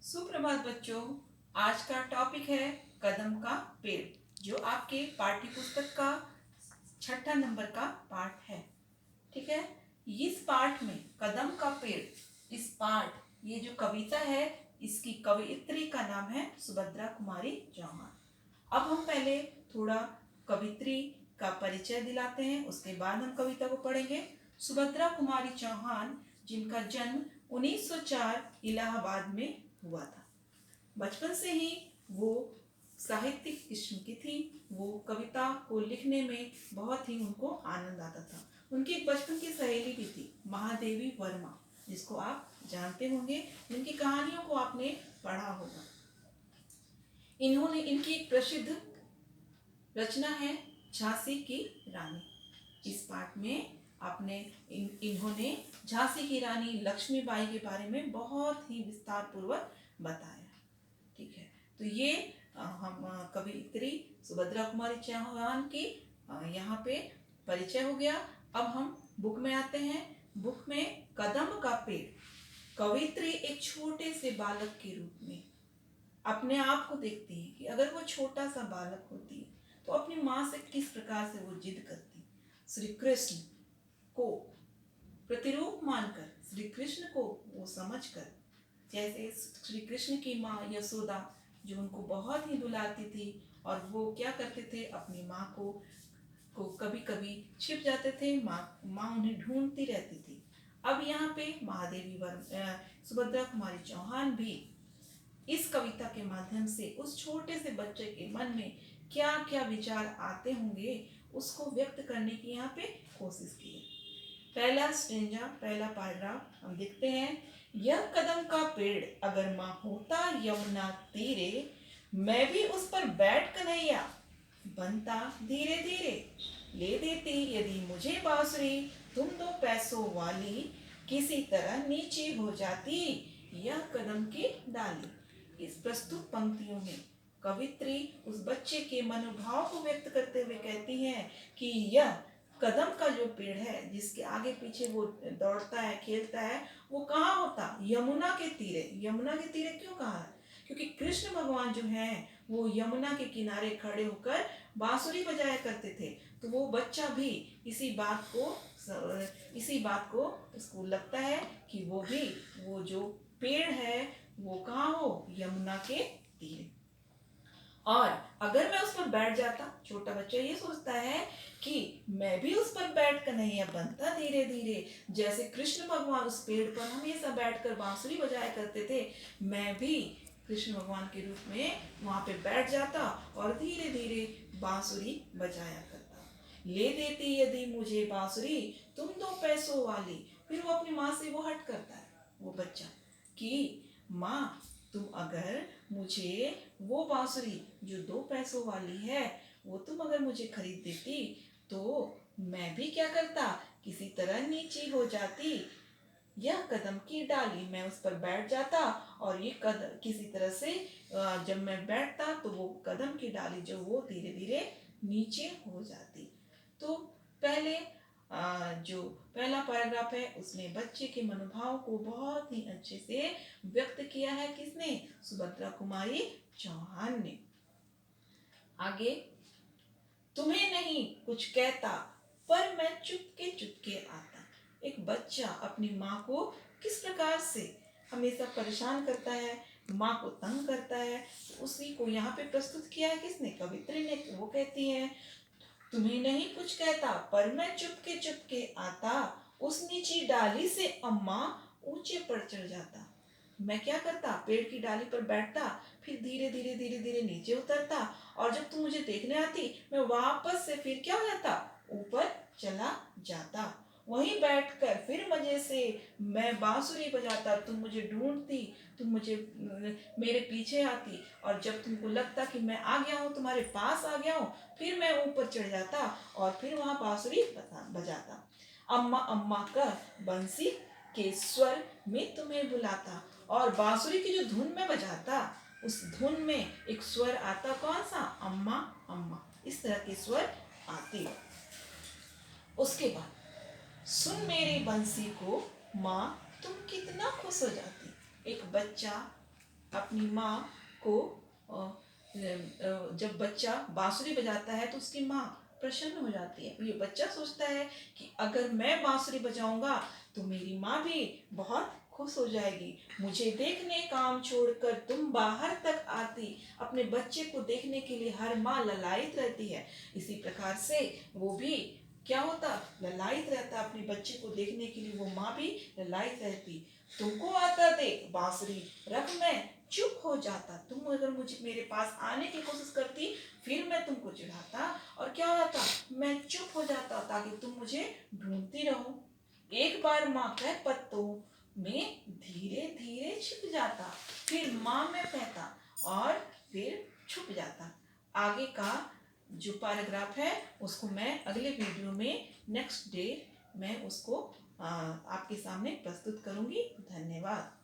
सुप्रभात बच्चों। आज का टॉपिक है कदम का पेड़, जो आपके पाठ्य पुस्तक का 6 नंबर का पाठ है। ठीक है। इस पाठ में कदम का पेड़, ये जो कविता है, इसकी कवियत्री का नाम है सुभद्रा कुमारी चौहान। अब हम पहले थोड़ा कवित्री का परिचय दिलाते हैं, उसके बाद हम कविता को पढ़ेंगे। सुभद्रा कुमारी चौहान, जिनका जन्म 1904 इलाहाबाद में हुआ था। बचपन से ही वो साहित्यिक किस्म की थी। वो कविता को लिखने में बहुत ही उनको आनंद आता था। उनकी एक बचपन की सहेली भी थी, महादेवी वर्मा, जिसको आप जानते होंगे, जिनकी कहानियों को आपने पढ़ा होगा। इनकी एक प्रसिद्ध रचना है झांसी की रानी। इस पाठ में इन्होंने झांसी की रानी लक्ष्मीबाई के बारे में बहुत ही विस्तार पूर्वक बताया। ठीक है। तो ये हम कवियत्री सुभद्रा कुमारी चौहान की यहाँ पे परिचय हो गया। अब हम बुक में आते हैं। बुक में कदम का पेड़, कवियत्री एक छोटे से बालक के रूप में अपने आप को देखती है कि अगर वो छोटा सा बालक होती तो अपनी माँ से किस प्रकार से वो जिद करती। श्री कृष्ण को प्रतिरूप मानकर, श्री कृष्ण को वो समझकर, जैसे श्री कृष्ण की माँ यशोदा जो उनको बहुत ही दुलारती थी, और वो क्या करते थे, अपनी माँ को कभी कभी छिप जाते थे, माँ उन्हें ढूंढती रहती थी। अब यहाँ पे सुभद्रा कुमारी चौहान भी इस कविता के माध्यम से उस छोटे से बच्चे के मन में क्या क्या विचार आते होंगे, उसको व्यक्त करने की यहाँ पे कोशिश की है। पहला स्टेंजा, पहला पैराग्राफ हम देखते हैं। यह कदम का पेड़ अगर माँ होता यमुना तीरे, मैं भी उस पर बैठ कन्हैया बनता धीरे धीरे। ले देती यदि मुझे बांसुरी, तुम 2 पैसों वाली, किसी तरह नीचे हो जाती यह कदम की डाली। इस प्रस्तुत पंक्तियों में कवित्री उस बच्चे के मनोभाव को व्यक्त करते हुए कहती हैं कि यह कदम का जो पेड़ है, जिसके आगे पीछे वो दौड़ता है, खेलता है, वो कहाँ होता, यमुना के तीरे। यमुना के तीरे क्यों कहा है? क्योंकि कृष्ण भगवान जो हैं वो यमुना के किनारे खड़े होकर बांसुरी बजाया करते थे। तो वो बच्चा भी इसी बात को उसको लगता है कि वो जो पेड़ है वो कहाँ हो, यमुना के तीरे। और अगर मैं उस पर बैठ जाता, छोटा बच्चा ये सोचता है कि मैं भी उस पर बैठ कर नहीं बनता धीरे धीरे, जैसे कृष्ण भगवान उस पेड़ पर हमेशा बैठकर बांसुरी बजाया करते थे, मैं भी कृष्ण भगवान के रूप में वहां पे बैठ जाता और धीरे धीरे बांसुरी बजाया करता। ले देती यदि मुझे बांसुरी, तुम 2 पैसों वाली। फिर वो अपनी माँ से वो हट करता है, वो बच्चा, कि माँ तुम अगर मुझे वो बांसुरी जो 2 पैसों वाली है, वो तुम अगर मुझे खरीद देती तो मैं भी क्या करता, किसी तरह नीची हो जाती यह कदम की डाली। मैं उस पर बैठ जाता और ये कदम किसी तरह से जब मैं बैठता तो वो कदम की डाली जो वो धीरे धीरे नीचे हो जाती। तो पहले जो पहला पैराग्राफ है उसमें बच्चे के मनोभाव को बहुत ही अच्छे से व्यक्त किया है। किसने? सुभद्रा कुमारी चौहान ने। आगे, तुम्हें नहीं कुछ कहता पर मैं चुपके चुपके आता। एक बच्चा अपनी माँ को किस प्रकार से हमेशा परेशान करता है, माँ को तंग करता है, उसी को यहाँ पे प्रस्तुत किया है। किसने? कवित्री ने। वो कहती है, तुम्हें नहीं कुछ कहता पर मैं चुपके चुपके आता, उस नीची डाली से अम्मा ऊंचे पर चढ़ जाता। मैं क्या करता, पेड़ की डाली पर बैठता, फिर धीरे धीरे धीरे धीरे नीचे उतरता, और जब तुम मुझे देखने आती मैं वापस से फिर क्या हो जाता, ऊपर चला जाता। वहीं बैठकर फिर मजे से मैं बांसुरी बजाता, तुम मुझे ढूंढती, तुम मुझे मेरे पीछे आती, और जब तुमको लगता कि मैं आ गया हूँ, तुम्हारे पास आ गया हूँ, फिर मैं ऊपर चढ़ जाता और फिर वहां बांसुरी बजाता। अम्मा अम्मा कर बंसी के स्वर में तुम्हें बुलाता। और बांसुरी की जो धुन में बजाता, उस धुन में एक स्वर आता, कौन सा? अम्मा अम्मा। इस तरह के स्वर आते। उसके बाद, सुन मेरी बंसी को माँ तुम कितना खुश हो जाती। एक बच्चा अपनी माँ को जब बच्चा बांसुरी बजाता है तो उसकी माँ प्रसन्न हो जाती है। ये बच्चा सोचता है कि अगर मैं बांसुरी बजाऊंगा तो मेरी माँ भी बहुत खुश हो जाएगी। मुझे देखने काम छोड़कर तुम बाहर तक आती। अपने बच्चे को देखने के लिए हर माँ ललायित रहती है। इसी प्रकार से वो भी क्या होता, ललायित रहता अपने बच्चे को देखने के लिए। वो माँ भी ललायित रहती। तुमको आता देख बांसुरी रख मैं चुप हो जाता। तुम अगर मुझे मेरे पास आने की कोशिश करती फिर मैं तुमको चिढ़ाता और क्या होता, मैं चुप हो जाता ताकि तुम मुझे ढूंढती रहो। एक बार माँ के पत्तों में धीरे धीरे छिप जाता, फिर माँ में कहता और फिर छुप जाता। आगे का जो पैराग्राफ है उसको मैं अगले वीडियो में नेक्स्ट डे मैं उसको आपके सामने प्रस्तुत करूंगी। धन्यवाद।